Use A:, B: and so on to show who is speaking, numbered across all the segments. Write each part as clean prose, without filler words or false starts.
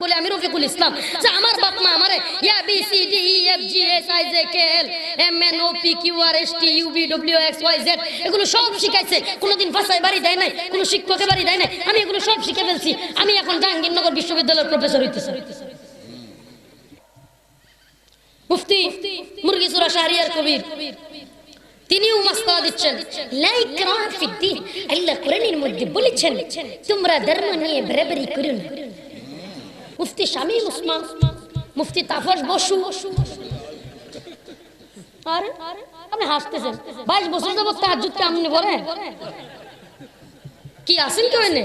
A: বলে আমি রফিকুল ইসলাম যে আমার বাপ মা আমারে A B C D E F G H I J K L M N O P Q R S T U V W X Y Z এগুলো সব শিখাইছে, কোনোদিন ভাষায় বাড়ি দেয় নাই, কোনো শিক্ষকের বাড়ি দেয় নাই, আমি এগুলো সব শিখে ফেলছি। আমি এখন জাহাঙ্গীরনগর বিশ্ববিদ্যালয়ের প্রফেসর হইতেছি। মুফতি মুরগিসুরা শাহরিয়ার কবির তিনিও মাসলা দিচ্ছেন, লা ইকরাহা ফিদ্দীন, আল্লাহ কোরআনের মধ্যে বলেছেন তোমরা ধর্ম নিয়ে বাড়াবাড়ি করো না। মুফতি শামীম উসমান, মুফতি তাফস বসু, আরে আপনি হাসতেছেন, 22 বছর যাবত তাহাজ্জুদ কেমনে পড়েন? কি আছেন কেউ এনে?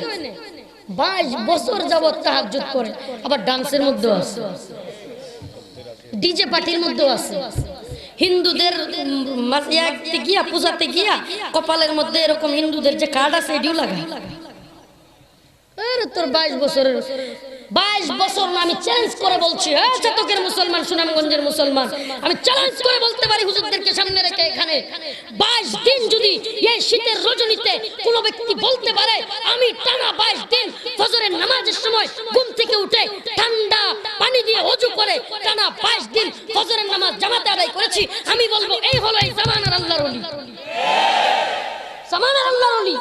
A: 22 বছর যাবত তাহাজ্জুদ পড়ে, আবার ডান্সের মধ্যেও আছে, ডিজে পার্টির মধ্যেও আছে। হিন্দুদের মাঝে গিয়া পূজাতে গিয়া কপালের মধ্যে এরকম হিন্দুদের যে কার্ড আছে এটিও লাগায়। তোর 22 বছরের 22 বছর না, আমি চ্যালেঞ্জ করে বলছি, হ্যাঁ চাতকের মুসলমান, সুনামগঞ্জের মুসলমান, আমি চ্যালেঞ্জ করে বলতে পারি হুজুরদেরকে সামনে রেখে, এখানে 22 দিন যদি এই শীতের রজনীতে কোন ব্যক্তি বলতে পারে আমি টানা 22 দিন ফজরের নামাজের সময় ঘুম থেকে উঠে ঠান্ডা পানি দিয়ে ওযু করে টানা 22 দিন ফজরের নামাজ জামাতে আদায় করেছি, আমি বলবো এই হলো এই জামানার আল্লাহর ওলি। জামানার আল্লাহর ওলি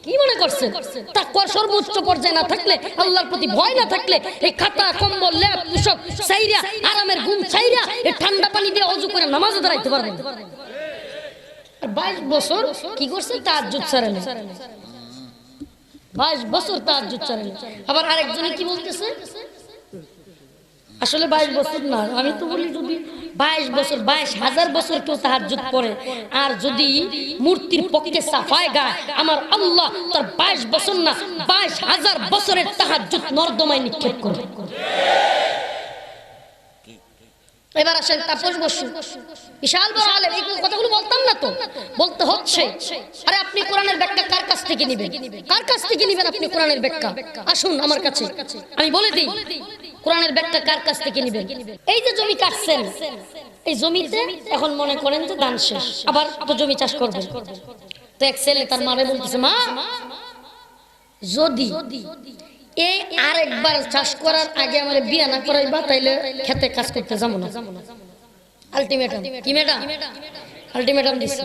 A: কি মনে করছেন? তাকওয়ার সর্বোচ্চ পর্যায়ে না থাকলে, আল্লাহর প্রতি ভয় না থাকলে, এই খাতা কম্বল লেপ তুষক ছাইরা আরামের ঘুম ছাইরা এই ঠান্ডা পানি দিয়ে ওযু করে নামাজ দাঁড়াইতে পারবেন? আর 22 বছর কি করছে? তাহাজ্জুদ ছাড়ে না। 22 বছর তাহাজ্জুদ ছাড়ে না। আবার আরেকজনে কি বলতেছে, আসলে 22 বছর না, আমি তো বলি যদি 22 বছর 22,000 বছর কেউ তাহাজ্জুদ পড়ে, আর যদি মূর্তির পক্ষে সাফায় গায়, আমার আল্লাহ তার 22 বছর না 22,000 বছরের তাহাজ্জুদ নর্দমায় নিক্ষেপ করে। এবার আসেন তাপস বসু, বিশাল বড় আলেম, এই কথাগুলো বলতাম না তো, বলতে হচ্ছে। আরে আপনি কোরআনের ব্যাখ্যা কার কাছ থেকে নেবেন? কার কাছ থেকে নেবেন আপনি কোরআনের ব্যাখ্যা? আসুন আমার কাছে, আমি বলে দিই কোরআনের ব্যাখ্যা কার কাছ থেকে নেবেন। এই যে জমি কাটছেন, এই জমিতে এখন মনে করেন যে ধান শেষ, আবার তো জমি চাষ করবেন, তো এক ছেলে তার মারে বলতেছে, মা যদি এই আরেকবার চাষ করার আগে আমার বিয়ে না করাইবা তাইলে খেতে কাজ করতে যাবো না। আলটিমেটাম কি ম্যাডাম? আলটিমেটাম দিচ্ছে,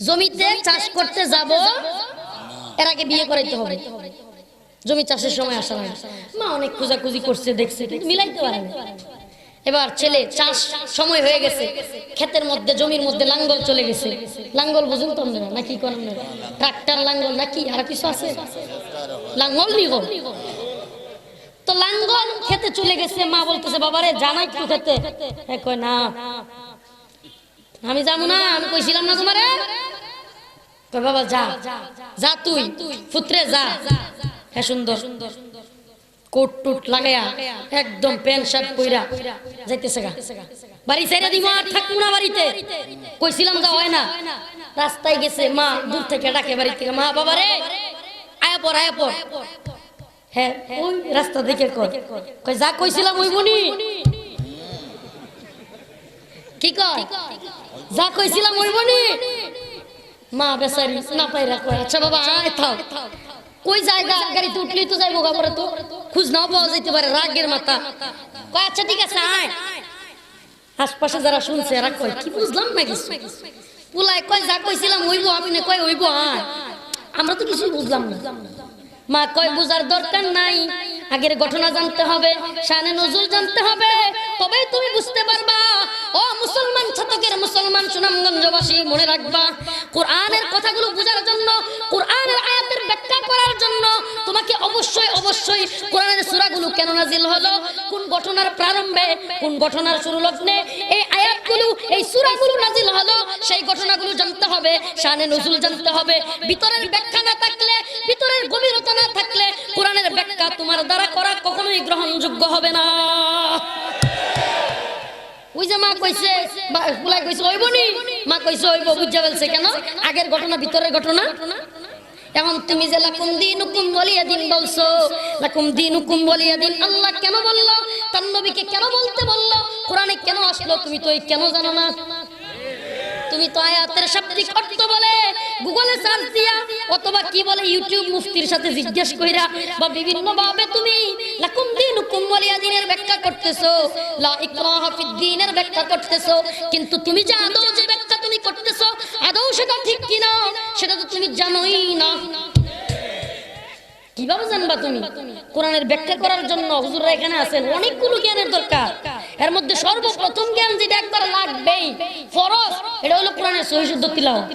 A: জমিতে চাষ করতে যাব, এর আগে বিয়ে করাইতে হবে, জমি চাষের সময় আসা হয়। মা অনেক খোঁজাখুঁজি করছে, দেখছে, কিন্তু মিলাইতে পারে না। এবার ছেলে চাষ সময় হয়ে গেছে, ক্ষেতের মধ্যে জমির মধ্যে লাঙ্গল চলে গেছে। লাঙ্গল বুঝুন তো আপনারা নাকি করেন? ট্রাক্টর লাঙ্গল নাকি আর কিছু আছে? লাঙ্গল নিব তো লাঙ্গল খেতে চলে গেছে। মা বলতেছে, বাবারে জানা একটু খেতে? কয় না আমি যাবো না, আমি কইছিলাম না তোমারে? কয় বাবা যা যা, তুই পুত্রে যা। হ্যাঁ সুন্দর কোট টুট লাগায়া একদম প্যান্ট শার্ট পইরা যাইতেছে গা, বাড়ি ছেড়ে দিব আর থাকবো না বাড়িতে, কইছিলাম যা হয় না। রাস্তায় গেছে, মা দূর থেকে ডাকে বাড়ি থেকে, মা বাবারে আয়া পর আয়া পর। হ্যাঁ ওই রাস্তা দেখে কয় যা কইছিলাম ওই বনি, কি কয় যা কইছিলাম ওই বনি। মা বেচারি না পাইরা কয় আচ্ছা বাবা আয় থাক। কই জায়গা গাড়িতে উঠলেই তো যাইবো গা, পরে তো খুঁজ নাও পাওয়া যাইতে পারে, রাগের মাথা। কয় আচ্ছা ঠিক আছে আয়। আশপাশে যারা শুনছে এরা কয় কি বুঝলাম না কিছু। পুলাই কয় যা কইছিলাম হইবো, আপনি কয় হইবো আয়, আমরা তো কিছুই বুঝলাম না। মা কয় বুঝার দরকার নাই, আগের ঘটনা জানতে হবে, শানে নজরুল জানতে হবে, তবেই তুমি বুঝতে পারবা। ও মুসলমান ছাতকের মুসলমান সুনামগঞ্জবাসী, মনে রাখবা কোরআনের কথাগুলো বোঝার জন্য, কোরআনের আয়াতের ব্যাখ্যা করার জন্য তোমাকে অবশ্যই অবশ্যই কোরআনের সূরাগুলো কেন নাজিল হলো, কোন ঘটনার প্রারম্ভে, কোন ঘটনার শুরু লগ্নে এই আয়াতগুলো এই সূরাগুলো নাজিল হলো, সেই ঘটনাগুলো জানতে হবে, শানে নজরুল জানতে হবে। ভিতরের ব্যাখ্যা না থাকলে, ভিতরের গভীরতা না থাকলে কোরআনের ব্যাখ্যা তোমার দ্বারা করা কখনোই গ্রহণযোগ্য হবে না। ওই যে মা কইছে, বুলাই কইছে হইব নি, মা কইছে হইব, বুঝা বলছে কেন? আগের ঘটনা ভিতরের ঘটনা। এখন তুমি যে লাকুম দীনুকুম ওয়ালিয়া দিন বলছো, লাকুম দীনুকুম ওয়ালিয়া দিন আল্লাহ কেন বললো, তার নবীকে কেন বলতে বললো, কোরআনে কেন আসলো, তুমি তো কেন জানো না? তুমি তো আয়াতের শাব্দিক অর্থ বলে গুগলে সার্চ দিয়া অথবা কি বলে ইউটিউব মুফতির সাথে জিজ্ঞেস কইরা বা বিভিন্ন ভাবে তুমি লাকুম দীনুকুম ওয়ালিয়া দ্বীনের ব্যাখ্যা করতেছো, লা ইকরাহা ফিদ দ্বীনের ব্যাখ্যা করতেছো, কিন্তু তুমি যে আদৌ যে ব্যাখ্যা তুমি করতেছো আদৌ সেটা ঠিক কিনা সেটা তো তুমি জানোই না। কিভাবে জানবা তুমি? কোরআনের ব্যাখ্যা করার জন্য হুজুররা এখানে আছেন, অনেকগুলো জ্ঞানের দরকার। এর মধ্যে সর্বপ্রথম জ্ঞান যেটা একবার লাগবেই ফরজ, এটা হলো কোরআনের সহিহ শুদ্ধ তিলাওয়াত।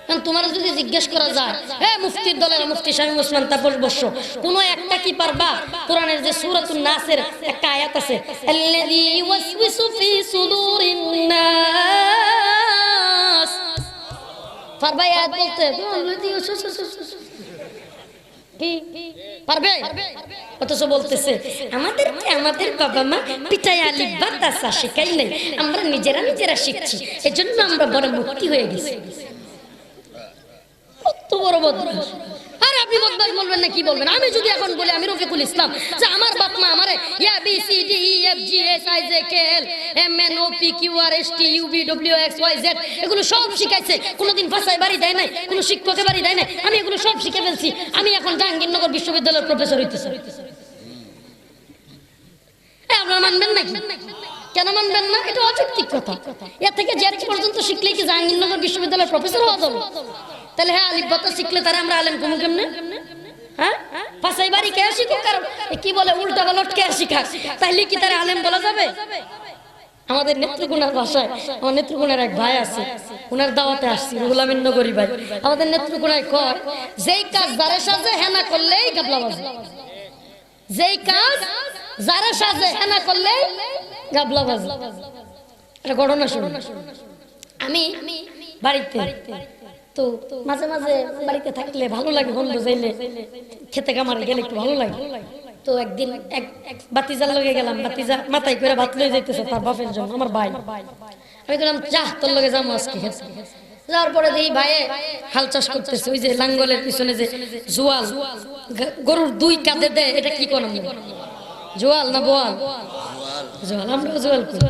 A: কারণ তোমার যদি জিজ্ঞেস করা যায়, হে মুফতির দলের মুফতি শামীম ওসমান তাপস বস্য, কোন একটা কি পারবা? কোরআনের যে সূরাতুন নাসের একটা আয়াত আছে, আল্লাযী ইউওয়াসওয়িসু ফি সুদুরিন নাস, পারবা আয়াত বলতে? কি পারবে? অথচ বলতেছে আমাদের বাবা মা পিটায় আলিফ বা তাসা শেখাই নাই, আমরা নিজেরা শিখছি, এজন্য আমরা বড় মুক্তি হয়ে গেছি। কত বড় বদমাশ! আর আপনি বদমাশ বলবেন না কি বলবেন? আমি যদি এখন বলি আমি রফিকুল ইসলাম, যে আমার বাপ মা আমারে A B C D E F G H I J K L M N O P Q R S T U V W X Y Z এগুলো সব শিখাইছে, কোনোদিন ভাষায় বাড়ি দেয় নাই, কোনো শিক্ষকের বাড়ি দেয় নাই, আমি এগুলো সব শিখে ফেলছি, আমি এখন জাহাঙ্গীরনগর বিশ্ববিদ্যালয়ের প্রফেসর হইতেছি। আপনারা মানবেন নাকি? কেন মানবেন না? এটা অযৌক্তিক কথা। এর থেকে জেড পর্যন্ত শিখলেই কি জাহাঙ্গীরনগর বিশ্ববিদ্যালয়ের প্রফেসর হওয়া যাবে? তাহলে হ্যাঁ আলিফ বাতা শিখলে তারা আমরা আলেম কমু কেমনে? হ্যাঁ ভাষায় বাড়ি কে শিখুক, কারণ কি বলে উল্টা পালট কে শিখাক, তাইলে কি তারা আলেম বলা যাবে? আমাদের নেত্রকোনার ভাষায়, আমার নেত্রকোনার এক ভাই আছে, ওনার দাওয়াতে আসছি, রুহুল আমিন নগরী ভাই। আমাদের নেত্রকোনায় কয়, যেই কাজ যারা সাজে হেনা করলেই গাবলা বাজে, যেই কাজ যারা সাজে হেনা করলেই গাবলা বাজে। এটা ঘটনা শুনুন। আমি বাড়িতে তো মাঝে মাঝে বাড়িতে থাকলে ভালো লাগে, বন্ধু যাইলে খেতে কামারে গেলে একটু ভালো লাগে। তো একদিন এক বাতিজার লগে গেলাম, বাতিজা মাথায় করে ভাত লয়ে যাইতেছে তার বাপের জন্য, আমার ভাই। আমি বললাম যা তোর লগে যাবো আজকে খেতে। যাওয়ার পরে দেখি ভাইয়ে হাল চাষ করতেছে, ওই যে লাঙ্গলের পিছনে যে জোয়াল গরুর দুই কাঁধে দেয়, এটা কি করেন? জোয়াল না বোয়াল? জোয়াল। আমরা জোয়াল করি।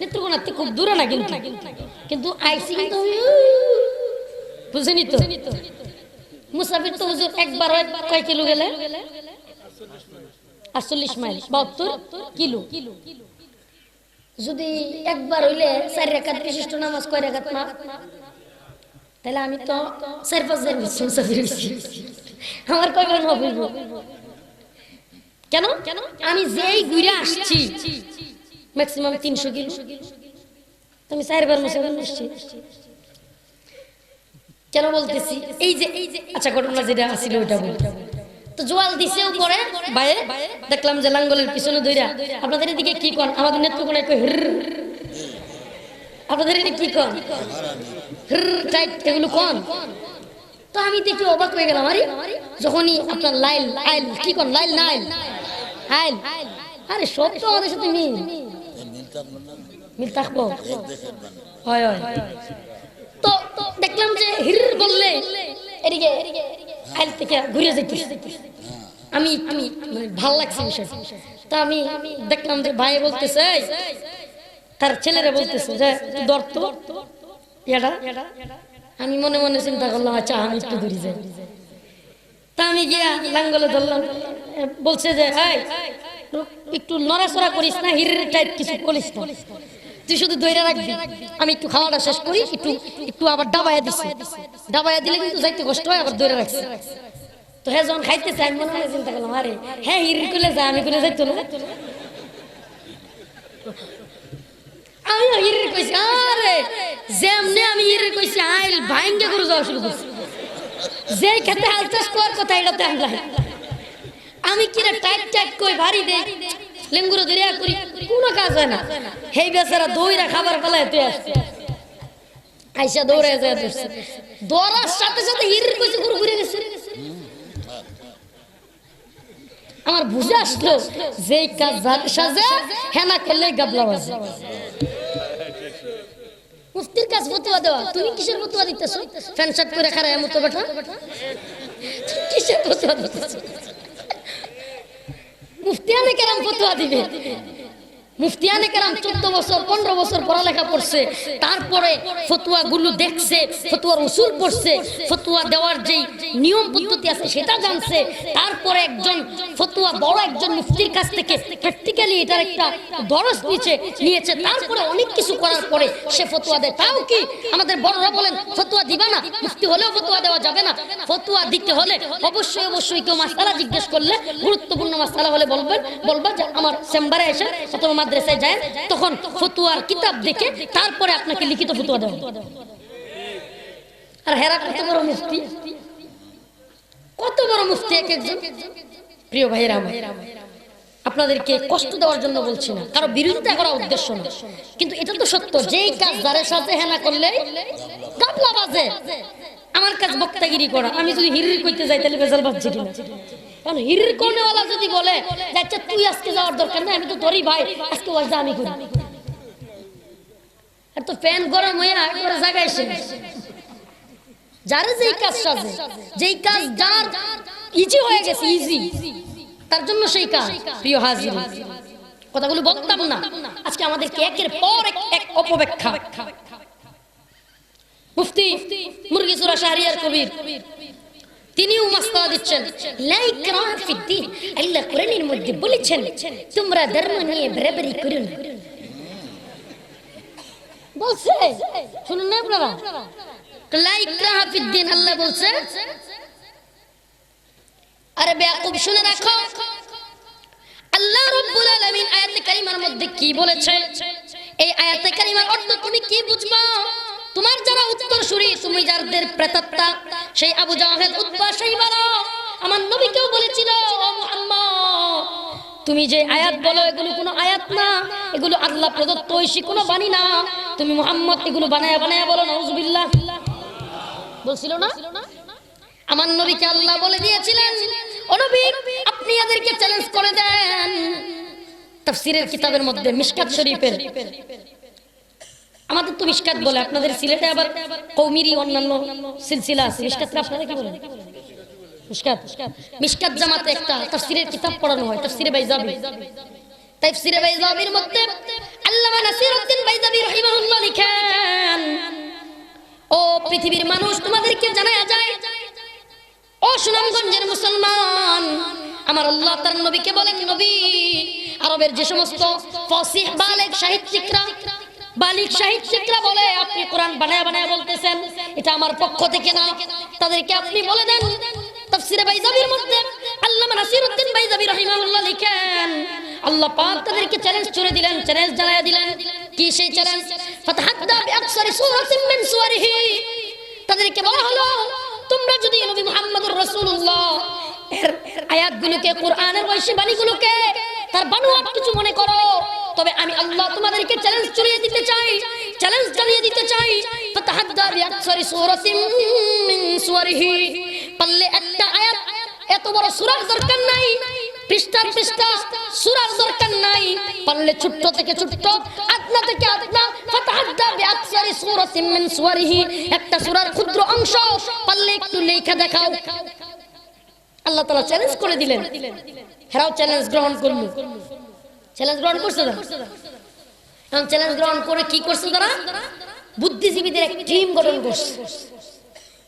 A: নেত্রকোনাতে খুব দূরে না কিন্তু, কিন্তু আইসি কিন্তু বুঝেনি তো। মুসাফির তো হুজুর একবার হয় কয় কিলো গেলে? 48 মাইল, 72 কিলো। যদি একবার হইলে 4 রাকাত বিশিষ্ট নামাজ, কয় রাকাত মা? তাহলে আমি তো 4-5 বার মুসাফির হইছি। আমার কয়বার মাফ হইব? কেন? আমি যেই ঘুরে আসছি ম্যাক্সিমাম 300 কিলো, তুমি 4 বার মুসাফির হইছি। কেন বলতেছি? এই যে আচ্ছা ঘটনা যেটা ছিল ওইটা বল। তো জোয়াল দিছেও পরে বাইরে দেখলাম যে লাঙ্গলের পিছনে দইরা। আপনাদের এদিকে কি কোন? আমাদের নেত্রকোনায় কই হির। আপনাদের এদিকে কি কোন? হির টাইট এগুলো কোন? তো আমি দেখি অবাক হয়ে গেলাম, আরে যখনই আপনার লাইল আইল কি কোন? লাইল না আইল? আইল। আরে সব তো আমাদের সাথে মিল থাকবো। হয় হয়। তো দেখলাম যে হির বললে এদিকে আইল থেকে ঘুরে যেতে আমি ভালো লাগছে বিষয়টা। তা আমি দেখলাম যে ভাই বলতেছে, তার ছেলেরা বলতেছে যে দর্ত এটা। আমি মনে মনে চিন্তা করলাম আচ্ছা আমি একটু দূরে যাই। তা আমি গিয়া লাঙ্গলে ধরলাম, বলছে যে একটু নড়াচড়া করিস না, হিরের টাইপ কিছু করিস না, তুই শুধু দইরা রাখবি, আমি একটু খাওয়াটা শেষ করি, একটু আবার ডাবাইয়া দিছি, ডাবাইয়া দিলে কিন্তু যাইতে কষ্ট হয়, আবার দইরা রাখছি। তো হ্যাঁ যখন খাইতেছে আমি মনে মনে চিন্তা করলাম আরে হ্যাঁ হিরি করলে যায়, আমি করে যাইতো না। আমি হিরি কইছি আরে যেমনে আমি হিরি কইছি আইল ভাঙ্গে করে যাওয়া শুরু করছি। যে খেতে হাল চাষ করার কথা এটাতে আমি কিনা টাইট কই ভারী দেই লেঙ্গুরো ধরিয়া করি, কোনো কাজ হয় না। হেই বেচারা দইরা খাবার ফেলায় তুই আসছে, আইসা দৌড়ায় যায় ধরছে, দৌড়ার সাথে সাথে হিরির কইছে ঘুরে ঘুরে গেছে। আমার বুঝে আসলো যে কাজ সাজে হেনা করলে গাবলা বাজে। মুফতির কাজ ফতোয়া দেওয়া, তুমি কিসের ফতোয়া দিতেছো? ফ্যান শার্ট করে খারায় মতো বেটা, কিসের ফতোয়া দিতেছো? মুফতি আমি কেরাম ফতোয়া দিবে, মুফতিয়ানে কেরাম 14 বছর 15 বছর পড়ালেখা করছে, তারপরে ফতোয়া গুলো দেখছে, ফতোয়ার উসুল পড়ছে, ফতোয়া দেওয়ার যেই নিয়ম পদ্ধতি আছে সেটা জানছে, তারপরে একজন ফতোয়া বড় একজন মুফতির কাছ থেকে প্র্যাকটিক্যালি এটার একটা দরস নিয়েছে, তারপরে অনেক কিছু করার পরে সে ফতোয়া দেয়। তাও কি আমাদের বড়রা বলেন ফতোয়া দিবা না, মুফতি হলেও ফতোয়া দেওয়া যাবে না? ফতোয়া দিতে হলে অবশ্যই অবশ্যই কেউ মাসআলা জিজ্ঞেস করলে, গুরুত্বপূর্ণ মাসআলা হলে বলবা যে আমার চেম্বারে এসে অথবা মাদ্রাসায় যায়, তখন ফতোয়ার কিতাব দেখে তারপরে আপনাকে লিখিত ফতোয়া দেওয়া। আর হেরা কত বড় মুফতি, কত বড় মুফতি এক একজন। প্রিয় ভাইরা, আপনাদেরকে কষ্ট দেওয়ার জন্য বলছি না, কারো বিরোধিতা করা উদ্দেশ্য না, কিন্তু এটা তো সত্য, যেই কাজ যারের সাথে হেনা করলে গাবলা বাজে। আমার কাজ বক্তাগিরি করা, আমি যদি হিরির কইতে যাই তাহলে বেজাল বাজছে কিনা? কারণ হিরির কোনেওয়ালা যদি বলে আচ্ছা তুই আজকে যাওয়ার দরকার নেই, আমি তো তোরই ভাই, আজকে ওয়াজটা আমি করি, আর তো ফ্যান গরম হয়ে একবারে জায়গায় এসে যারা যেই কাজ সাজে, যেই কাজ যার ইজি হয়ে গেছে, ইজি, তার জন্য সেই কাজ। প্রিয় হাজির, কথাগুলো বলতাম না, আজকে আমাদেরকে একের পর এক অপব্যাখ্যা। মুফতি মুরগিসুরা শাহরিয়ার কবির তিনিও মাসআলা দিচ্ছেন, লা ইকরাহা ফিদ্দীন, আল্লাহ কোরআনের মধ্যে বলেছেন তোমরা ধর্ম নিয়ে বাড়াবাড়ি করো না। বলছে শুনুন না আপনারা, লা ইকরাহা ফিদ্দীন আল্লাহ বলছে। আরে বেয়াকুব শুনে রাখো, আল্লাহ রাব্বুল আলামিন আয়াতে কারিমার মধ্যে কি বলেছে, এই আয়াতে কারিমার অর্থ তুমি কি বুঝবা? তোমার যারা উত্তরসূরি, তুমি যাদের প্রেতাত্মা, সেই আবু জাহেল, উতবা, শাইবারা আমার নবীকেও বলেছিল ও মুহাম্মদ তুমি যে আয়াত বলো এগুলো কোনো আয়াত না, এগুলো আল্লাহ প্রদত্ত ঐশী কোনো বাণী না, তুমি মুহাম্মদ এগুলো বানায়া বানায়া বলো নাউজুবিল্লাহ। বলছিল না? আমার নবীকে আল্লাহ বলে দিয়েছিলেন ও নবী আপনি এদেরকে চ্যালেঞ্জ করে দেন। তাফসীরের কিতাবের মধ্যে মিশকাত শরীফের, আমাদের তো মিশকাত বলে, আপনাদের সিলেটে আবার কওমিরি অন্যান্য সিলসিলা আছে, মিশকাতটা আপনারা কি বলেন? মিশকাত, মিশকাত জামাতে একটা তাফসীরের কিতাব পড়ানো হয়, তাফসীরে বাইজাবি। তাফসীরে বাইজাবির মধ্যে আল্লামা নাসিরউদ্দিন বাইজাবি রাহিমাহুল্লাহ লিখেন, ও পৃথিবীর মানুষ তোমাদেরকে জানায়া যায়, ও সুনামগঞ্জের মুসলমান, আমার আল্লাহ তার নবীকে বলেন নবী আরবের যে সমস্ত ফাসিহ বালিগ সাহিত্যিকরা বলে আপনি কোরআন বানায়া বানায়া বলতেছেন, এটা আমার পক্ষ থেকে না, তাদেরকে আপনি বলে দেন। তাফসীরে বাইজাবির মধ্যে আল্লামা নাসিরউদ্দিন বাইজাবি রাহিমাহুল্লাহ লিখেন, আল্লাহ পাক তাদেরকে চ্যালেঞ্জ করে দিলেন, চ্যালেঞ্জ জানায়া দিলেন। কি সেই চ্যালেঞ্জ? ফাতাহাদ্দা বিআকসারি সূরাতিন মিন সুওয়ারিহি, তাদেরকে বলা হলো তোমরা যদি নবী মুহাম্মদুর রাসূলুল্লাহ এর আয়াতগুলোকে, কোরআনের ঐশী বাণীগুলোকে তার বানোয়াট কিছু মনে করো, তবে আমি আল্লাহ তোমাদেরকে চ্যালেঞ্জ চালিয়ে দিতে চাই, চ্যালেঞ্জ চালিয়ে দিতে চাই। ফাতাহাদ্দা বিআকসারি সূরাতিন মিন সুওয়ারিহি, পারলে একটা আয়াত, এত বড় সূরার দরকার নাই, পৃষ্ঠার পৃষ্ঠা সূরার দরকার নাই, পারলে ছোট থেকে ছোট, আদনা থেকে আদনা, ফাতাহাদ্দা বিআকসারি সূরাতিন মিন সুওয়ারিহি, একটা সূরার ক্ষুদ্র অংশ পারলে একটু লেখা দেখাও। আল্লাহ তাআলা চ্যালেঞ্জ করে দিলেন, হেরাও চ্যালেঞ্জ গ্রহণ করলো। চ্যালেঞ্জ গ্রহণ করছে না? এখন চ্যালেঞ্জ গ্রহণ করে কি করছে তারা? বুদ্ধিজীবীদের এক টিম গঠন করছে,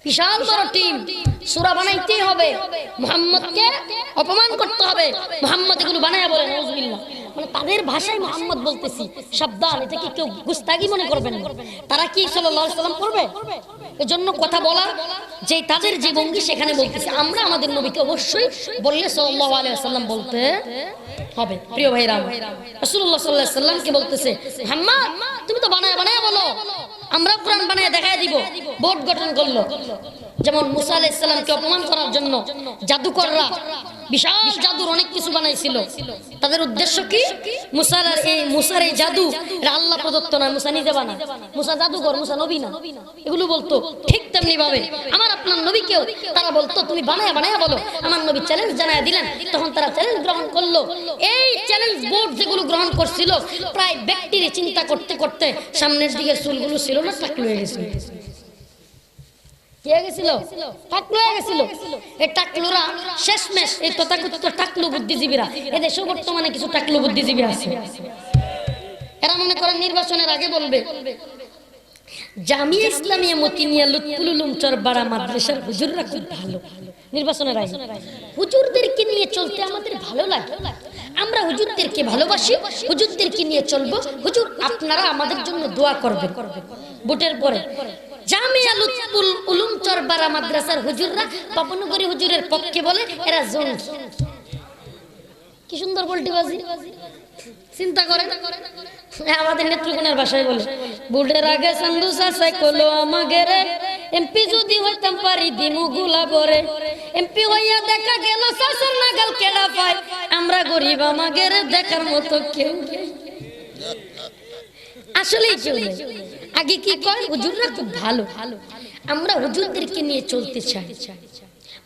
A: বিশাল বড় টিম। সূরা বানাইতেই হবে, মুহাম্মদকে অপমান করতে হবে, মুহাম্মদ এগুলো বানায়া বলে নাউজুবিল্লাহ, মানে তাদের ভাষায় মুহাম্মদ বলতেছি, সাবধান, এটা কি কেউ গুস্তাগি মনে করবেন না, তারা কি সাল্লাল্লাহু আলাইহি সাল্লাম করবে? এজন্য কথা বলা যে তাদের যে ভঙ্গি সেখানে বলতেছি, আমরা আমাদের নবীকে অবশ্যই বললে সাল্লাল্লাহু আলাইহি ওয়াসাল্লাম বলতে হবে। প্রিয় ভাইরা, রাসূলুল্লাহ সাল্লাল্লাহু আলাইহি ওয়াসাল্লামকে বলতেছে মুহাম্মদ তুমি তো বানায়া বানায়া বলো, আমরা কোরআন বানায়া দেখায় দিব। বোর্ড গঠন করলো, যেমন মুসা আলাইহিস সালামকে অপমান করার জন্য জাদুকররা বিশাল জাদুর অনেক কিছু বানাইছিল। তাদের উদ্দেশ্য কি? মুসার এই জাদু এটা আল্লাহ প্রদত্ত না, মুসা নিজে বানায়, মুসা জাদুকর, মুসা নবী না, এগুলো বলতো। ঠিক তেমনি ভাবে আমার আপনার নবীকেও তারা বলতো তুমি বানায়া বানায়া বলো। আমার নবী চ্যালেঞ্জ জানায় দিলেন, তখন তারা চ্যালেঞ্জ গ্রহণ করলো। এই চ্যালেঞ্জ বোর্ড যেগুলো গ্রহণ করছিল, প্রায় ব্যক্তির চিন্তা করতে করতে সামনের দিকে চুলগুলো ছিল না, টাকলু হয়ে গেছিল। শেষমেশ এই তথাকথিত টাকলু বুদ্ধিজীবীরা, এদেশেও বর্তমানে কিছু টাকলু বুদ্ধিজীবী আছে, এরা মনে করেন নির্বাচনের আগে বলবে জামিয়া ইসলামিয়া মতিনিয়া লুৎফুল উলুম চরবাড়া মাদ্রাসার হুজুররা খুব ভালো। নির্বাচনের আগে হুজুরদেরকে নিয়ে চলতে আমাদের ভালো লাগে, আমরা হুজুরদেরকে ভালোবাসি, হুজুরদেরকে নিয়ে চলবো, হুজুর আপনারা আমাদের জন্য দোয়া করবেন। ভোটের পরে জামিয়া লুৎফুল উলুম চরবাড়া মাদ্রাসার হুজুররা পাপনগরী হুজুরের পক্ষে বলে এরা জঙ্গি। কি সুন্দর পল্টিবাজি, চিন্তা করে। আমাদের নেত্রকোনার ভাষায় বলে বুড়ের আগে সান্দু সাসাই কলো আমাকে রে, এমপি যদি হইতাম পারি দিমু গুলা বরে, এমপি হইয়া দেখা গেল সাসার নাগাল কেডা পায়, আমরা গরিব আমাকে রে দেখার মতো কেউ আসলেই কেউ নেই। আগে কি কয় হুজুররা খুব ভালো, আমরা হুজুরদেরকে নিয়ে চলতে চাই।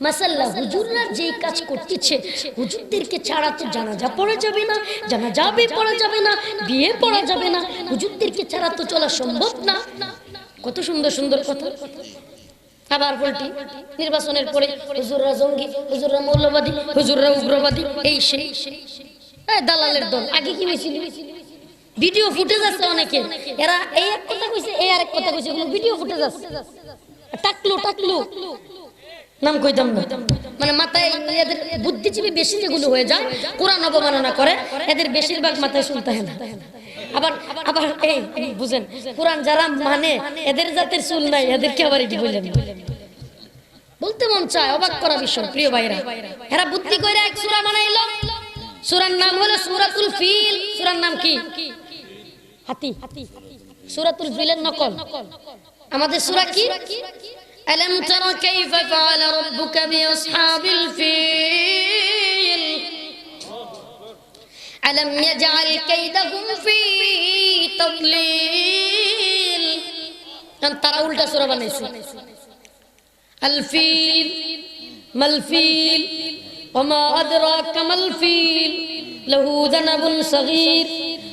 A: মাশাআল্লাহ হুজুররা যেই কাজ করতেছে, হুজুরদেরকে ছাড়া তো জানাজা পড়া যাবে না, জানাজা পড়া যাবে না, বিয়ে পড়া যাবে না, হুজুরদেরকে ছাড়া তো চলা সম্ভব না। কত সুন্দর সুন্দর কথা। আবার বলটি নির্বাচনের পরে হুজুররা জঙ্গি, হুজুররা মৌলবাদী, হুজুররা উগ্রবাদী, এই সেই দালালের দল। আগে কি হয়েছিল? ভিডিও ফুটেজ আছে অনেকে, এরা এই এক কথা কইছে, এই আরেক কথা কইছে, এগুলো ভিডিও ফুটেজ আছে। টাকলু নাম কইতাম না, মানে মাথায় এদের বুদ্ধিজীবী বেশি যেগুলো হয়ে যায়, কোরআন অবমাননা করে, এদের বেশিরভাগ মাথায় শুনতে হয় না। আবার আবার এই বুঝেন, কোরআন যারা মানে এদের জাতের চুল নাই, এদেরকে আবার এটি বললেন বলতে মন চায়, অবাক করা বিষয়। প্রিয় ভাইরা, এরা বুদ্ধি কইরা এক সূরা বানাইলো, সূরার নাম হলো সূরাতুল ফিল। সূরার নাম কি? হাতি। সূরাতুল ফিলের নকল। আমাদের সূরা কি? ألم تر كيف فعل ربك بأصحاب الفيل ألم يجعل كيدهم في تضليل। তারা উল্টা সূরা বানাইছে। الفيل ما الفيل وما أدراك ما الفيل له ذنب صغير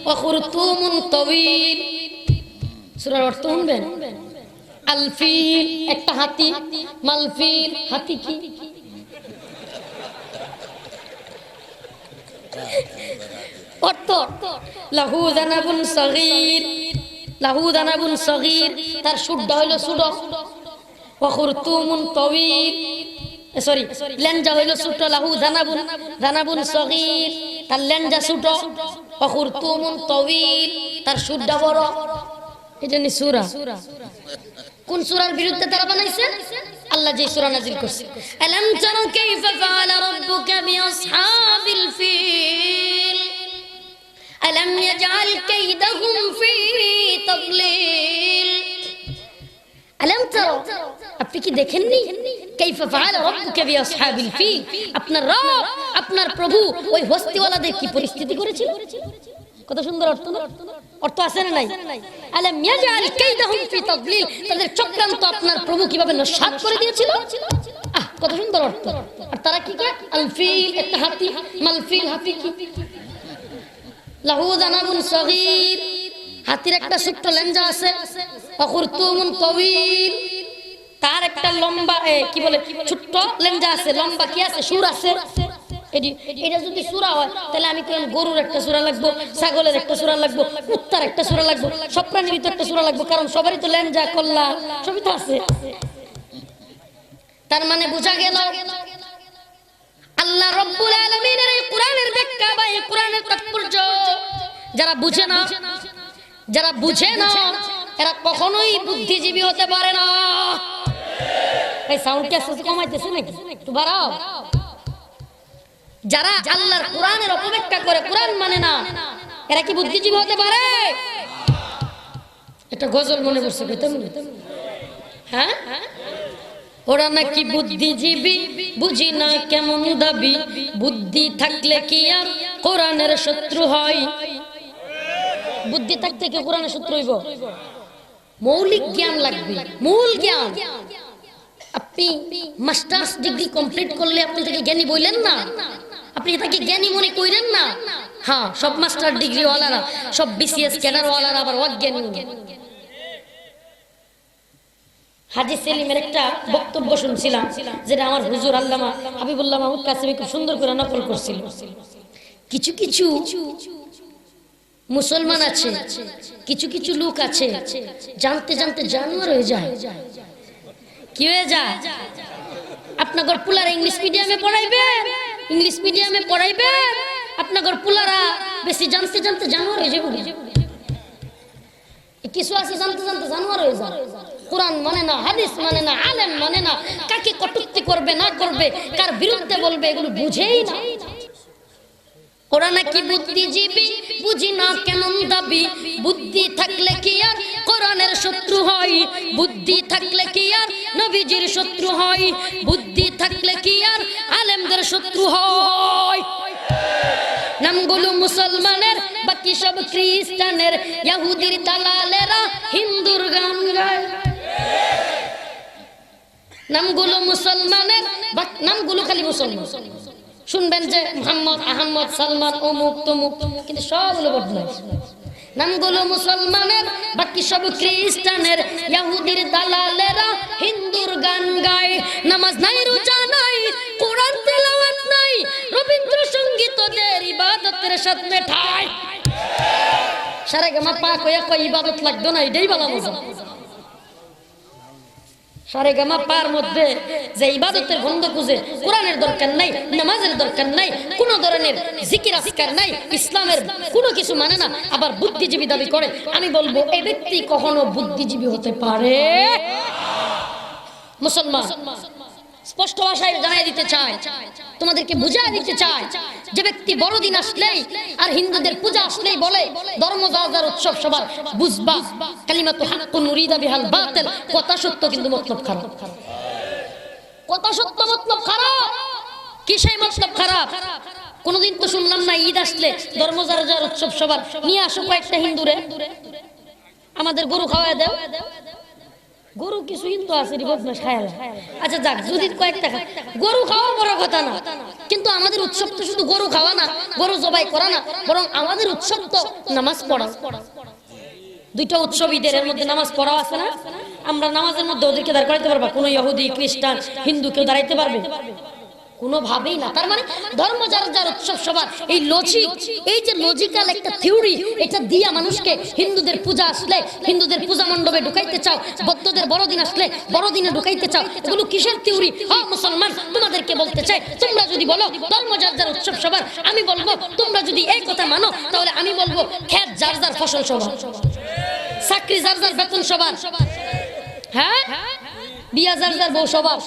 A: وخرطوم طويل। সূরার অর্থ শুনবেন। আলফিল একটা হাতি, মালফিল হাতি কি? অর্থ লাহু দানাবুন সগীর, লাহু দানাবুন সগীর, তার সুরটা হইল ছোট, ওয়া খুরতুমুন তাওয়িল, সরি লেঞ্জা হইল ছোট, লাহু দানাবুন, দানাবুন সগীর, তার লেঞ্জা ছোট, ওয়া খুরতুমুন তাওয়িল, তার সুরটা বড়। এজন্য সূরা। কোন সূরার বিরুদ্ধে তারা বানাইছে? আল্লাহ যে সূরা নাযিল করছে, আলাম তারা কাইফা ফাআলা রাব্বুকা বিআসহাবিল ফিল আলাম ইয়াজআল কাইদাহুম ফি তাদলিল। আলাম তারা, আপনি কি দেখেননি? কাইফা ফাআলা রাব্বুকা বিআসহাবিল ফিল, আপনার রব, আপনার প্রভু ওই হস্তিওয়ালাদের কি পরিস্থিতি করেছিল। কত সুন্দর অর্থ না? অর্থ আছে না নাই? আলাম ইয়াজআল কাইদাহুম ফি তাদলিল, তাদের চক্রান্ত আপনার প্রভু কিভাবে নস্যাৎ করে দিয়েছিল। কত সুন্দর অর্থ। আর তারা কি কয়? আলফিল একটা হাতি, মালফিল হাতি কি? লাহু দানাবুন সগীর, হাতির একটা ছোট্ট লেঞ্জা আছে, ওয়া খুরতুমুন তাওয়িল, তার একটা লম্বা কি বলে ছোট্ট লেঞ্জা আছে, লম্বা কি আছে, সুর আছে। এটা যদি সূরা হয় তাহলে আমি কেন গরুর একটা সূরা লাগবো, ছাগলের একটা সূরা লাগবো, কুত্তার একটা সূরা লাগবো, সব প্রাণীর তো একটা সূরা লাগবো, কারণ সবারই তো লেঞ্জা কল্লা সবই তো আছে। তার মানে বোঝা গেল আল্লাহ রাব্বুল আলামিনের এই কোরআনের ব্যাখ্যা বা এই কোরআনের তাৎপর্য যারা বুঝে না, যারা বুঝে না, এরা কখনোই বুদ্ধিজীবী হতে পারে না। এই সাউন্ড কি আসছে কমাইতেছে নাকি? একটু বাড়াও। যারা আল্লাহর কোরআনের অপব্যাখ্যা করে, কোরআন মানে না, এরা কি বুদ্ধিজীবী হতে পারে? এটা গজল মনে করছে কইতাম না? হ্যাঁ, ওরা নাকি বুদ্ধিজীবী, বুঝি না কেমন দাবি, বুদ্ধি থাকলে কি আর কোরআনের শত্রু হয়? বুদ্ধি থাকতে কি কোরআনের শত্রু হইব? মৌলিক জ্ঞান লাগবে, মূল জ্ঞান। আপনি মাস্টার্স ডিগ্রি কমপ্লিট করলে আপনি তাকে জ্ঞানী বললেন না, আপনি তাকে জ্ঞানী মনে করেন না। হ্যাঁ, সব মাস্টার ডিগ্রি ওয়ালারা, সব বিসিএস ক্যাডার ওয়ালারা আবার অজ্ঞানী। হাজী সেলিমের একটা বক্তব্য শুনছিলাম, যেটা আমার হুজুর আল্লামা হাবিবুল্লাহ মাহমুদ কাসেমি খুব সুন্দর করে নকল করছিল। কিছু কিছু মুসলমান আছে, কিছু কিছু লোক আছে জানতে জানতে জানোয়ার হয়ে যায়। কি হয়ে যায়? আপনার পুলারা ইংলিশ মিডিয়ামে পড়াইবে, ইংলিশ মিডিয়ামে পড়াইবে, আপনার পুলারা বেশি জানতে জানতে জানোয়ার হয়ে যাবে। কিছু আছে জানতে জানতে জানোয়ার হয়ে যায়। কোরআন মানে না, হাদিস মানে না, আলেম মানে না, কাকে কটূক্তি করবে না করবে, কার বিরুদ্ধে বলবে এগুলো বুঝেই না। ওরা নাকি বুদ্ধিজীবী, বুঝি না কেমন দাবি, বুদ্ধি থাকলে কি আর কোরআনের শত্রু হয়, বুদ্ধি থাকলে কি আর নবীজির শত্রু হয়, বুদ্ধি থাকলে কি আর আলেমদের শত্রু হয়। নামগুলো মুসলমানের, বাকি সব খ্রিস্টানের, ইহুদির দালালেরা হিন্দুর গান গায়। নামগুলো মুসলমানের, নামগুলো খালি মুসলমান। শুনবেন যে মোহাম্মদ, আহমদ, সালমান, অমুক তমুক, কিন্তু সবগুলো বদমাইশ। নামগুলো মুসলমানের, বাকি সব খ্রিস্টানের, ইহুদির দালালেরা হিন্দুর গান গায়। নামাজ নাই, রোজা নাই, কোরআন তেলাওয়াত নাই, রবীন্দ্রসঙ্গীত ওদের ইবাদতের সাথে মেঠায়। সারেগামা পা কইয়া কই ইবাদত লাগতো না, এটাই বলা মজা। সারেগামা পার মধ্যে যে ইবাদতের গন্ধ খুঁজে, কোরআনের দরকার নাই, নামাজের দরকার নাই, কোন ধরনের জিকির আজকার নাই, ইসলামের কোনো কিছু মানে না, আবার বুদ্ধিজীবী দাবি করে, আমি বলবো এই ব্যক্তি কখনো বুদ্ধিজীবী হতে পারে? মুসলমান স্পষ্ট ভাষায় জানাই দিতে চাই, তোমাদেরকে বুঝাই দিতে চাই, যে ব্যক্তি বড়দিন আসলেই আর হিন্দুদের পূজা আসলেই বলে ধর্ম যার উৎসব সবার, বুঝবা কালিমাতু হাক্কুন নুরিদা বিহাল বাতিল, কথা সত্য কিন্তু মতলব খারাপ। কথা সত্য মতলব খারাপ। কিসের মতলব খারাপ? কোনদিন তো শুনলাম না ঈদ আসলে ধর্ম যার উৎসব সবার নিয়ে আসো কয়েকটা হিন্দুরে আমাদের গরু খাওয়ায় দেও। গরু কিছু হিন্দু আছে বদমাশ খায়। আচ্ছা যাক, যদি কয়েকটা খায়, গরু খাওয়া বড় কথা না, কিন্তু আমাদের উৎসব তো শুধু গরু খাওয়া না, গরু জবাই করা না, বরং আমাদের উৎসব তো নামাজ পড়া। দুইটা উৎসব ঈদের, এর মধ্যে নামাজ পড়া আছে না? আমরা নামাজের মধ্যে ওদেরকে দাঁড় করাইতে পারবা? কোনো ইহুদি, খ্রিস্টান, হিন্দু কেউ দাঁড়াইতে পারবে? কোনোভাবেই না। তার মানে ধর্ম যার উৎসব সবার, এই লজিক, এই যে লজিক্যাল একটা থিওরি, এটা দিয়া মানুষকে হিন্দুদের পূজা আসলে হিন্দুদের পূজা মণ্ডপে ঢুকাইতে চাও, বৌদ্ধদের বড়দিন আসলে বড়দিনে ঢুকাইতে চাও, এগুলো কিসের থিওরি? হ্যাঁ মুসলমান, তোমাদেরকে বলতে চাই, তোমরা যদি বলো ধর্ম যার উৎসব সবার, আমি বলবো তোমরা যদি এই কথা মানো, তাহলে আমি বলবো খেত যার ফসল সবার, চাকরি যার বেতন সবার, হ্যাঁ বিয়া যার বউ সবার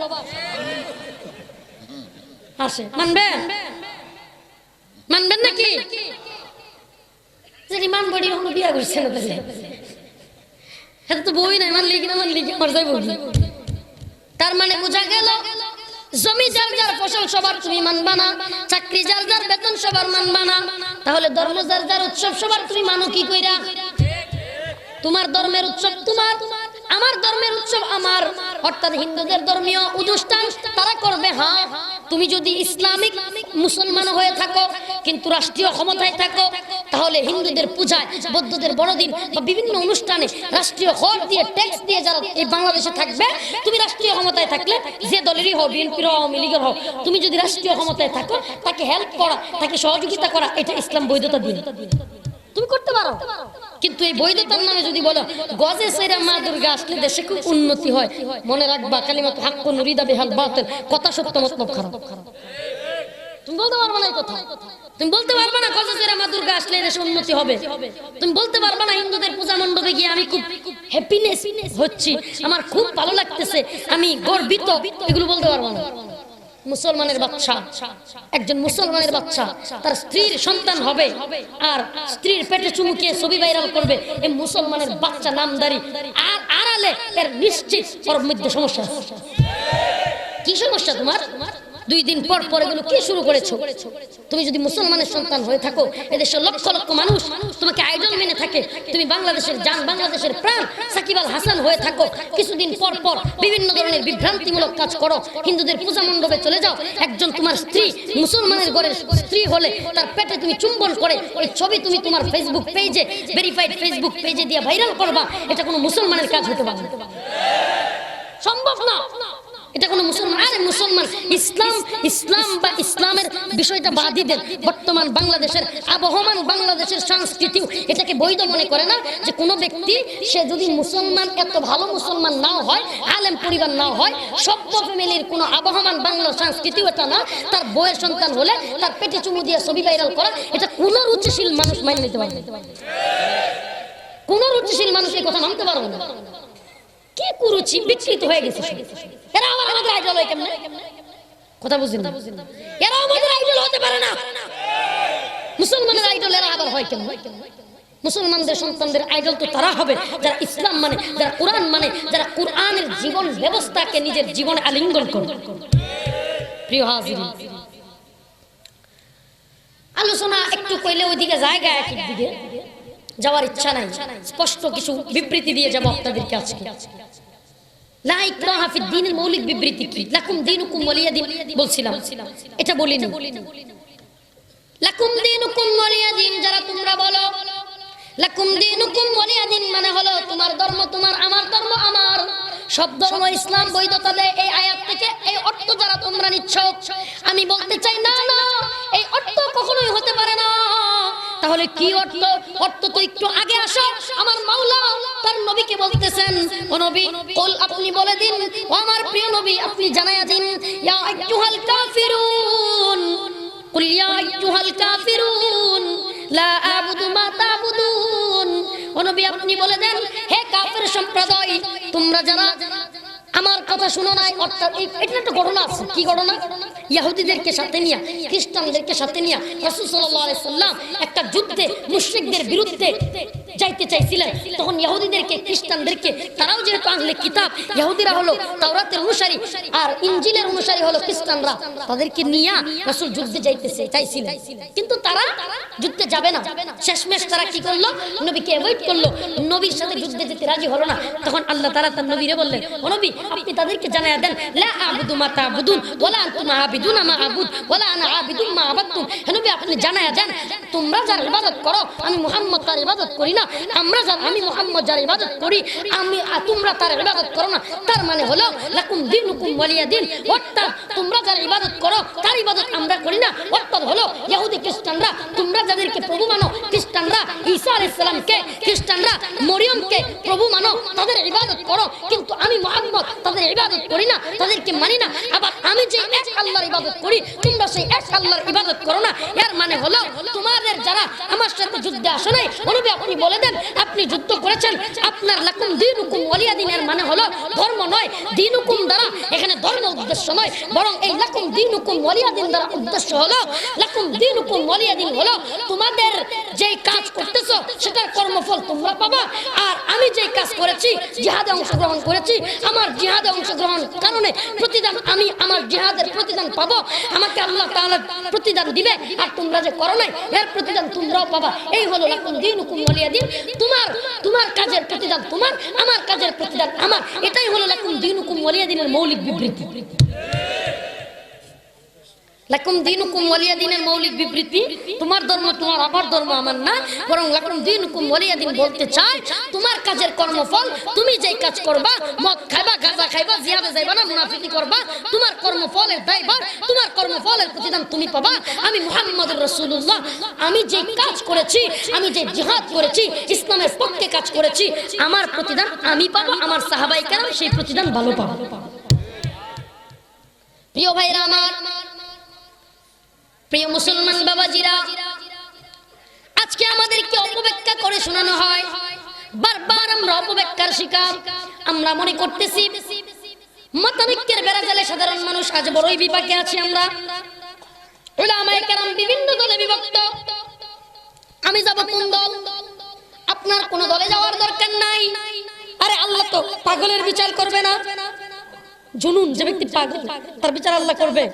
A: আসে। মানবেন? মানবেন নাকি? মানবো বিয়া করছে না, তো বই নাই, মানলি কিনা মানলি কি আমার যাই বলবি। তার মানে বোঝা গেল জমি যার ফসল সবার তুমি মানবা না, চাকরি যার বেতন সবার মানবা না, তাহলে ধর্ম যার উৎসব সবার তুমি মানো কি কইরা? তোমার ধর্মের উৎসব তোমার, আমার ধর্মের উৎসব আমার, অর্থাৎ হিন্দুদের ধর্মীয় অনুষ্ঠান তারা করবে। হ্যাঁ, তুমি যদি ইসলামিক মুসলমান হয়ে থাকো কিন্তু রাষ্ট্রীয় ক্ষমতায় থাকো, তাহলে হিন্দুদের পূজায়, বৌদ্ধদের বড়দিন বা বিভিন্ন অনুষ্ঠানে রাষ্ট্রীয় কর দিয়ে, ট্যাক্স দিয়ে যারা এই বাংলাদেশে থাকবে, তুমি রাষ্ট্রীয় ক্ষমতায় থাকলে, যে দলেরই হোক, বিএনপির হোক, আওয়ামী লীগের হোক, তুমি যদি রাষ্ট্রীয় ক্ষমতায় থাকো, তাকে হেল্প করা, তাকে সহযোগিতা করা, এটা ইসলাম বৈধতা দিয়ে তুমি করতে পারো। কিন্তু এই বৈধতার নামে যদি বলো গজে সেরা মা দুর্গা আসলে দেশে খুব উন্নতি হয়, মনে রাখবা কালিমাতু হাক্কুন নুরিদা বিহাল বাতিল, কথা সত্য মতলব খারাপ। তুমি বলতে পারবে না এই কথা, তুমি বলতে পারবে না গজে সেরা মা দুর্গা আসলে দেশে উন্নতি হবে, তুমি বলতে পারবে না হিন্দুদের পূজা মণ্ডপে গিয়ে আমি খুব হ্যাপিনেস হচ্ছি, আমার খুব ভালো লাগতেছে, আমি গর্বিত, এগুলো বলতে পারবে না। মুসলমানের বাচ্চা, একজন মুসলমানের বাচ্চা তার স্ত্রীর সন্তান হবে আর স্ত্রীর পেটে চুমুকিয়ে ছবি ভাইরাল করবে, এই মুসলমানের বাচ্চা নামদারি, আর আড়ালে এর নিশ্চিত ওর মধ্যে সমস্যা। কি সমস্যা তোমার? 2 দিন পর পর এগুলো কি শুরু করেছো? তুমি যদি মুসলমানের সন্তান হয়ে থাকো, এদেশের লক্ষ লক্ষ মানুষ তোমাকে আইডল মেনে থাকে, তুমি বাংলাদেশের জান, বাংলাদেশের প্রাণ সাকিব আল হাসান হয়ে থাকো, কিছুদিন পর পর বিভিন্ন ধরনের বিভ্রান্তিমূলক কাজ করো, হিন্দুদের পূজা মণ্ডপে চলে যাও, একজন তোমার স্ত্রী মুসলমানের ঘরের স্ত্রী হলে তার পেটে তুমি চুম্বন করে ওই ছবি তুমি তোমার ফেসবুক পেজে, ভেরিফাইড ফেসবুক পেজে দিয়ে ভাইরাল করবা, এটা কোনো মুসলমানের কাজ হতে পারে না, সম্ভব না। এটা কোনো মুসলমান, আরে মুসলমান ইসলাম, ইসলাম বা ইসলামের বিষয়টা বাদই দেন। বর্তমান বাংলাদেশের আবহমান বাংলাদেশের সংস্কৃতিও এটাকে বৈধ মনে করে না যে কোনো ব্যক্তি সে যদি মুসলমান, এত ভালো মুসলমান নাও হয়, আলেম পরিবার নাও হয়, সভ্য ফ্যামিলির কোনো আবহমান বাংলা সংস্কৃতিও এটা না, তার বউয়ের সন্তান হলে তার পেটে চুমু দিয়ে ছবি ভাইরাল করা, এটা কোন রুচিশীল মানুষ মাইনে নিতে পারবে? কোন রুচিশীল মানুষ এই কথা মানতে পারবে না। কি কুরুচি বিকৃত হয়ে গেছে। এরা আবার আমাদের আইডল হয় কেমনে? কথা বুঝেন না? এরা আমাদের আইডল হতে পারে না। মুসলমানের আইডল এরা আবার হয় কেমনে? মুসলমানদের সন্তানদের আইডল তো তারা হবে যারা ইসলাম মানে, যারা কোরআন মানে, যারা কোরআনের জীবন ব্যবস্থাকে নিজের জীবনে আলিঙ্গন করে। প্রিয় হাজিরিন, আলোচনা একটু কইলে ওইদিকে জায়গা একই দিকে যাওয়ার ইচ্ছা নাই, স্পষ্ট কিছু বিবৃতি দিয়ে যাব আপনাদেরকে আজকে। লা ইকরাহা ফিদ দ্বীনের মৌলিক বিবৃতি কি? লাকুম দীনুকুম ওয়ালিয়া দিন বলছিলাম, এটা বলিনি। লাকুম দীনুকুম ওয়ালিয়া দিন, যারা তোমরা বলো লাকুম দীনুকুম ওয়ালিয়া দিন মানে হলো তোমার ধর্ম তোমার, আমার ধর্ম আমার, সব ধর্ম ইসলাম বৈধতা দেয়। এই আয়াত থেকে এই অর্থ যারা তোমরা নিচ্ছ, আমি বলতে চাই না না, এই অর্থ কখনোই হতে পারে না। তাহলে কি অর্থ? অর্থ তো একটু আগে আসো। আমার মাওলা তার নবীকে বলতেছেন, ও নবী কুল, আপনি বলে দিন, ও আমার প্রিয় নবী আপনি জানায়া দিন, ইয়া আইয়ুহাল কাফিরুন, কুল ইয়া আইয়ুহাল কাফিরুন লা আ'বুদু মা তা'বুদুন। ও নবী আপনি বলে দেন, হে কাফের সম্প্রদায়, তোমরা যারা আমার কথা শুনো নাই। অর্থাৎ এটা একটা ঘটনা আছে। কি ঘটনা? ইহুদিদেরকে সাথে নিয়ে, খ্রিস্টানদেরকে সাথে নিয়ে রাসূল সাল্লাল্লাহু আলাইহি সাল্লাম একটা যুদ্ধে মুশরিকদের বিরুদ্ধে যাইতে চাইছিলেন। তখন ইহুদিদেরকে, খ্রিস্টানদেরকে, তারাও যেহেতু আহলে কিতাব, ইহুদিরা হলো তাওরাতের অনুসারী আর ইনজিলের অনুসারী হলো খ্রিস্টানরা, তাদেরকে নিয়ে রাসূল যুদ্ধে যাইতেছে চাইছিলেন, কিন্তু তারা যুদ্ধে যাবে না। শেষমেশ তারা কি করলো? নবীকে অ্যাভয়েড করলো, নবীর সাথে যুদ্ধে যেতে রাজি হলো না। তখন আল্লাহ তাআলা তার নবীরে বললেন, ও নবী আপনি তাদেরকে জানায়া দেন, লা আ'বুদু মা তা'বুদুন ওয়ালা আনতুম আ'বিদুনা মা আ'বুদ ওয়ালা আনা আ'বিদু মা আ'বাদতুম। হে নবী আপনি জানায়া দেন, তোমরা যার ইবাদত করো আমি মুহাম্মদ তার ইবাদত করি না, আমি মুহাম্মদ যার ইবাদত করি তোমরা তার ইবাদত করো না। তার মানে হলো লাকুম দীনুকুম ওয়ালিয়া দিন, অর্থাৎ তোমরা যার ইবাদত করো তার ইবাদত আমরা করি না। অর্থাৎ হলো ইহুদি খ্রিস্টানরা, তোমরা যাদেরকে প্রভু মানো, খ্রিস্টানরা ঈসা আলাইহিস সালামকে, খ্রিস্টানরা মরিয়মকে প্রভু মানো, তাদের ইবাদত করো, কিন্তু আমি মুহাম্মদ তাদের ইবাদত করি না, তাদেরকে মানি না। আবার আমি যে এক আল্লাহর ইবাদত করি, তোমরা সেই এক আল্লাহর ইবাদত করো না। এর মানে হলো তোমাদের যারা আমার সাথে যুদ্ধে আসে নাই, নবী আপনি বলে দেন আপনি যুদ্ধ করেছেন, আপনার লাকুম দীনুকুম ওয়ালিয়া দিনের মানে হলো ধর্ম নয়, দীনুকুম দ্বারা এখানে ধর্ম উদ্দেশ্য নয়, বরং এই লাকুম দীনুকুম ওয়ালিয়া দিন দ্বারা উদ্দেশ্য হলো, লাকুম দীনুকুম ওয়ালিয়া দিন হলো তোমাদের যেই কাজ করতেছো সেটার কর্মফল তোমরা পাবা। আর আমি যেই কাজ করেছি, জিহাদে অংশগ্রহণ করেছি, আমার জিহাদে অংশগ্রহণ কারণে প্রতিদান আমি আমার জিহাদের প্রতিদান পাবো, আমাকে আল্লাহ তাআলা প্রতিদান দিবে। আর তোমরা যে করো নাই এর প্রতিদান তোমরাও পাবা। এই হলো লাকুম দীনুকুম ওয়ালিয়া দিন, তোমার কাজের প্রতিদান তোমার, আমার কাজের প্রতিদান আমার। এটাই হলো লাকুম দীনুকুম ওয়ালিয়া দিনের মৌলিক বিবৃতি। লাকুম দীনুকুম ওয়ালিয়া দিনের মৌলিক বিবৃতি তোমার ধর্ম তোমার, আমার ধর্ম আমার না, বরং লাকুম দীনুকুম ওয়ালিয়া দিন বলতে চাই তোমার কাজের কর্মফল, তুমি যেই কাজ করবা, মদ খাইবা, গাঁজা খাইবা, জিহাদে যাইবা না, মুনাফিকি করবা, তোমার কর্মফলের দায়ভার, তোমার কর্মফলের প্রতিদান তুমি পাবা। আমি মুহাম্মদুর রাসূলুল্লাহ, আমি যেই কাজ করেছি, আমি যে জিহাদ করেছি, ইসলামের পক্ষে কাজ করেছি, আমার প্রতিদান আমি পাবো, আমার সাহাবায়ে কেরাম সেই প্রতিদান ভালো পাবো। প্রিয় ভাইরা আমার, প্রিয় মুসলমান বাবাজিরা, আজকে আমাদেরকে অপব্যাখ্যা করে শোনানো হয়, বারবার আমরা অপব্যাখ্যার শিকার। আমরা মনে করতেছি মতানৈক্যের বেড়াজালে সাধারণ মানুষ আজ বড়ই বিপাকে আছি। আমরা উলামায়ে কেরাম বিভিন্ন দলে বিভক্ত। আমি যাব কোন দল? আপনার কোন দলে যাওয়ার দরকার নাই। আরে আল্লাহ তো পাগলের বিচার করবে না। জুনুন, যে ব্যক্তি পাগল তার বিচার আল্লাহ করবে।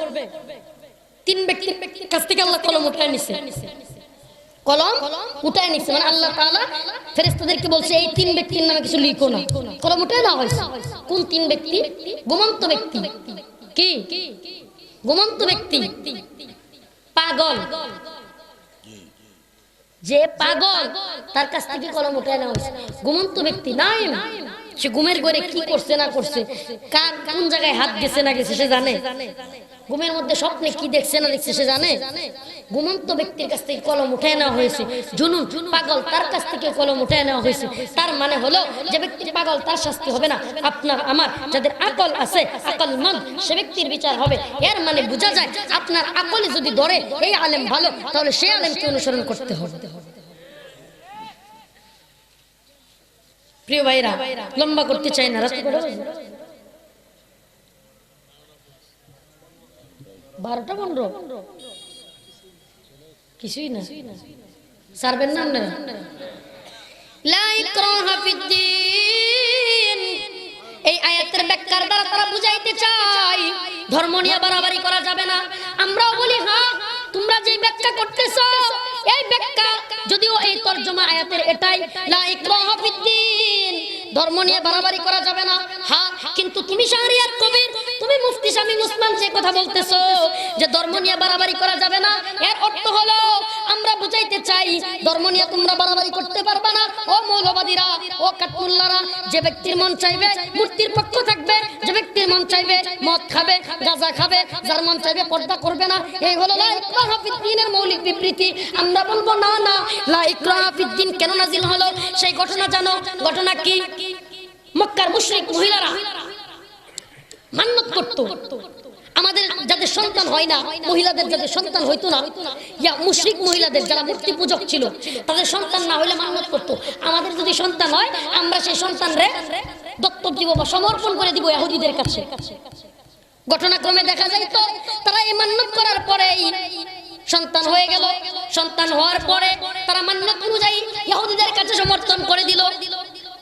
A: তিন ব্যক্তির কাছ থেকে আল্লাহ কলম উঠায় নিছে, কলম উঠায় নিছে, মানে আল্লাহ তাআলা ফেরেশতাদেরকে বলছে এই তিন ব্যক্তির নামে কিছু লিখো না, কলম উঠায় না হয়েছে। কোন তিন ব্যক্তি? ঘুমন্ত ব্যক্তি। কি ঘুমন্ত ব্যক্তি? পাগল। যে পাগল তার কাছ থেকে কলম উঠায় নেওয়া হয়েছে। ঘুমন্ত ব্যক্তি নাইম, সে ঘুমের ঘরে কি করছে না করছে, কার কোন জায়গায় হাত গেছে না গেছে সে জানে। ঘুমের মধ্যে স্বপ্নে কি দেখছে না দেখছে সে জানে। ঘুমন্ত ব্যক্তির কাছ থেকে কলম উঠে নেওয়া হয়েছে, জুনুন পাগল তার কাছ থেকে কলম উঠে নেওয়া হয়েছে। তার মানে হলো যে ব্যক্তি পাগল তার শাস্তি হবে না, আপনার আমার যাদের আকল আছে আকলমন্দ সে ব্যক্তির বিচার হবে। এর মানে বোঝা যায় আপনার আকলে যদি ধরে এই আলেম ভালো, তাহলে সেই আলেমকে অনুসরণ করতে হবে। প্রিয় ভাইরা, লম্বা করতে চাই না, রাত করে 12টা 15 কিছুই না, সারবেন না আপনারা। লা ইকরাহা ফিদ্দীন, এই আয়াতের ব্যাখ্যার দ্বারা তারা বুঝাইতে চায় ধর্ম নিয়ে বাড়াবাড়ি করা যাবে না। আমরাও বলি হ্যাঁ, তোমরা যে ব্যাখ্যা করতেছো এই ব্যাখ্যা যদিও এই তরজমা আয়াতের এটাই, লা ইকরাহা ফিদ্দীন, ধর্ম নিয়ে বাড়াবাড়ি করা যাবে না। হ্যাঁ, কিন্তু তুমি শাহরিয়ার কবির, তুমি মুফতি শামীম ওসমান যে কথা বলতেছো যে ধর্ম নিয়ে বাড়াবাড়ি করা যাবে না, এর অর্থ হলো আমরা বুঝাইতে চাই ধর্ম নিয়ে তোমরা বাড়াবাড়ি করতে পারবে না। ও মৌলবাদীরা, ও কাটমুল্লারা, যে ব্যক্তির মন চাইবে মূর্তির পক্ষ থাকবে, যে ব্যক্তির মন চাইবে মদ খাবে গাঁজা খাবে, যার মন চাইবে পর্দা করবে না, এই হলো লা ইকরাহা ফিদ্দীনের মৌলিক বিবৃতি। আমরা বলবো না না, লা ইকরাহা ফিদ্দীন কেন নাজিল হলো সেই ঘটনা জানো। ঘটনা কি? মক্কার মুশরিক মহিলারা মান্নত করত, আমাদের যাদের সন্তান হয় না, মহিলাদের যাদের সন্তান হইতো না, ইয়া মুশরিক মহিলাদের যারা মূর্তি পূজক ছিল তাদের সন্তান না হইলে মান্নত করত, আমাদের যদি সন্তান হয় আমরা সেই সন্তানরে দত্তক দিব বা সমর্পণ করে দিব ইহুদিদের কাছে। ঘটনাক্রমে দেখা যায় তো তারা এই মান্নত করার পরেই সন্তান হয়ে গেল। সন্তান হওয়ার পরে তারা মান্নত অনুযায়ী ইহুদিদের কাছে সমর্পণ করে দিল।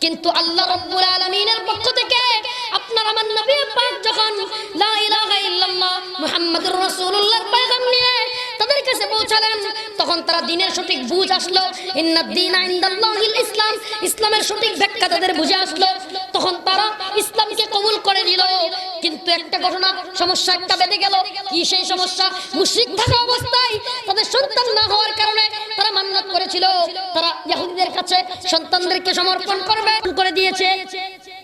A: কিন্তু আল্লাহ রাব্বুল আলামিনের পক্ষ থেকে আপনার আমার নবী পাক যখন লা ইলাহা ইল্লাল্লাহ মুহাম্মাদুর রাসূলুল্লাহর পয়গাম নিয়ে তাদের কাছে পৌঁছালেন, তখন তারা দ্বীনের সঠিক বুঝ আসলো। ইন্নাদ দীনা ইনদাল্লাহিল ইসলাম, ইসলামের সঠিক ব্যাখ্যা তাদের বুঝে আসলো, তখন তারা ইসলামকে কবুল করে নিল। কিন্তু একটা ঘটনা, সমস্যা একটা বেঁধে গেল। কি সেই সমস্যা? মুশরিক থাকা অবস্থায় তাদের সন্তান না হওয়ার কারণে তারা মান্নত করেছিল তারা ইহুদিদের কাছে সন্তানদেরকে সমর্পণ করবে, করে দিয়েছে।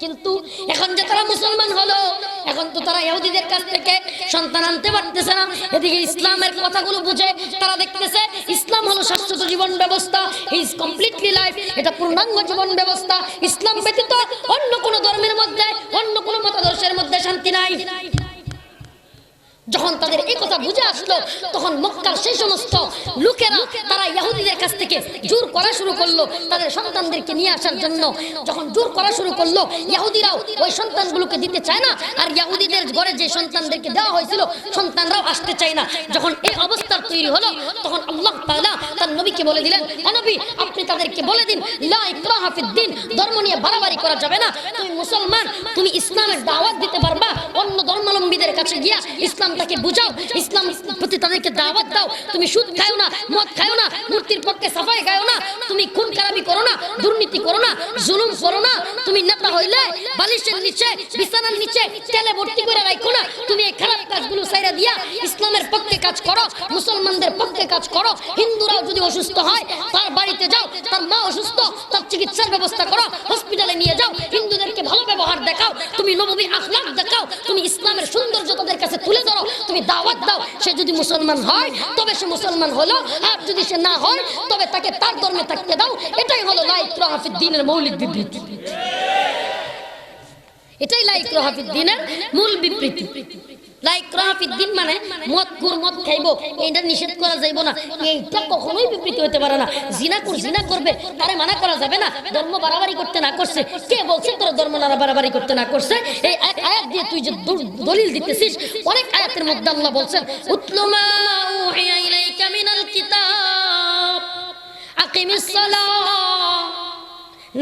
A: কিন্তু এখন যে তারা মুসলমান হলো, এখন তো তারা ইহুদিদের কাছ থেকে সন্তান আনতে পারতেছে না। এদিকে ইসলামের কথাগুলো বুঝে তারা দেখতেছে ইসলাম হলো শাশ্বত জীবন ব্যবস্থা, ইজ কমপ্লিটলি লাইফ, এটা পূর্ণাঙ্গ জীবন ব্যবস্থা। ইসলাম ব্যতীত অন্য কোন ধর্মের মধ্যে, অন্য কোন মতাদর্শের মধ্যে শান্তি নাই। যখন তাদের এই কথা বুঝে আসলো, তখন মক্কার সেই সমস্ত লোকেরা তারা ইহুদিদের কাছ থেকে জোর করা শুরু করলো তাদের সন্তানদেরকে নিয়ে আসার জন্য। যখন জোর করা শুরু করলো, ইহুদিরাও ওই সন্তানগুলোকে দিতে চায় না, আর ইহুদিদের ঘরে যে সন্তানদেরকে দেওয়া হয়েছিল সন্তানরাও আসতে চায় না। যখন এই অবস্থার তৈরি হলো, তখন আল্লাহ তাআলা তার নবীকে বলে দিলেন, ও নবী আপনি তাদেরকে বলে দিন লা ইকরাহা ফিদ্দীন, ধর্ম নিয়ে বাড়াবাড়ি করা যাবে না। তুমি মুসলমান, তুমি ইসলামের দাওয়াত দিতে পারবা, অন্য ধর্মাবলম্বীদের কাছে গিয়া ইসলাম তাকে বুঝাও, ইসলাম প্রতি তাদেরকে দাওয়াত দাও। তুমি সুদ খাও না, মদ খাও না, মূর্তির পক্ষে সাফাই গাও না, তুমি খুন খারাপি করো না, দুর্নীতি করো না, জুলুম করো না। তুমি নেতা হইলে বালিশের নিচে, বিছানার নিচে তেলে ভর্তি করে রাখো না। তুমি এই খারাপ কাজগুলো ছাইরা দিয়া ইসলামের পক্ষে কাজ করো, মুসলমানদের পক্ষে কাজ করো। হিন্দুরাও যদি অসুস্থ হয় তার বাড়িতে যাও, তার মা অসুস্থ তার চিকিৎসার ব্যবস্থা করো, হসপিটালে নিয়ে যাও, হিন্দুদেরকে ভালো ব্যবহার দেখাও, তুমি নববী আখলাক দেখাও, তুমি ইসলামের সৌন্দর্য তাদের কাছে তুলে ধরো, তুমি দাওয়াত দাও। সে যদি মুসলমান হয় তবে সে মুসলমান হলো, আর যদি সে না হয় তবে তাকে তার ধর্মে থাকতে দাও। এটাই হলো লা ইকরাহা ফিদ্দীনের মৌলিক বিবৃতি। এটাই লা ইকরাহা ফিদ্দীনের মূল বিবৃতি। লা ইকরাহা ফিদ্দীন মানে মদ খাইবো এটা নিষেধ করা যাইব না, এইটা কখনোই বিবৃতি হতে পারে না। জিনা করবে তারে মানা করা যাবে না, ধর্ম বাড়াবাড়ি করতে না করছে। কে বলছে তোর ধর্ম বাড়াবাড়ি করতে না করছে? এই আয়াত দিয়ে তুই যে দলিল দিতেছিস, অনেক আয়াতের মধ্যে আল্লাহ বলছেন উতলু মা উহিয়া ইলাইকা মিনাল কিতাব আকিমিস সালাহ,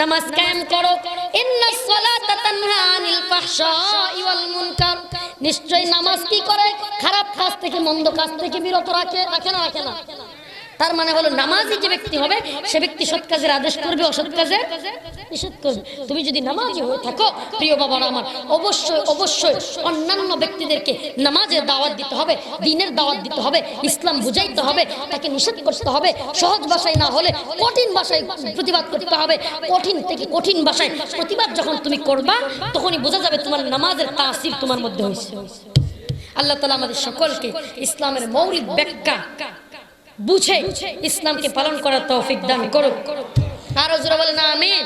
A: নামাজ কায়েম করো। ইন্নাস সালাতা তানহা আনিল ফাহশাই ওয়াল মুনকার, নিশ্চয় নামাজ কি করে? খারাপ কাজ থেকে, মন্দ কাজ থেকে বিরত রাখে। রাখে না? তার মানে হলো নামাজি যে ব্যক্তি হবে সে ব্যক্তি সৎ কাজের আদেশ করবে, অসৎ কাজে নিষেধ করবে। তুমি যদি নামাজি হয়ে থাকো প্রিয় বাবারা আমার, অবশ্যই অবশ্যই অন্যান্য ব্যক্তিদেরকে নামাজের দাওয়াত দিতে হবে, দ্বীনের দাওয়াত দিতে হবে, ইসলাম বুঝাইতে হবে, তাকে নিষেধ করতে হবে। সহজ ভাষায় না হলে কঠিন ভাষায় প্রতিবাদ করতে হবে। কঠিন থেকে কঠিন ভাষায় প্রতিবাদ যখন তুমি করবা তখনই বোঝা যাবে তোমার নামাজের তাসির তোমার মধ্যে হয়েছে। আল্লাহ তাআলা আমাদের সকলকে ইসলামের মৌলিক ব্যাখ্যা বুঝে ইসলামকে পালন করার তৌফিক দান করুক। আরো জোরে বলেন আমিন।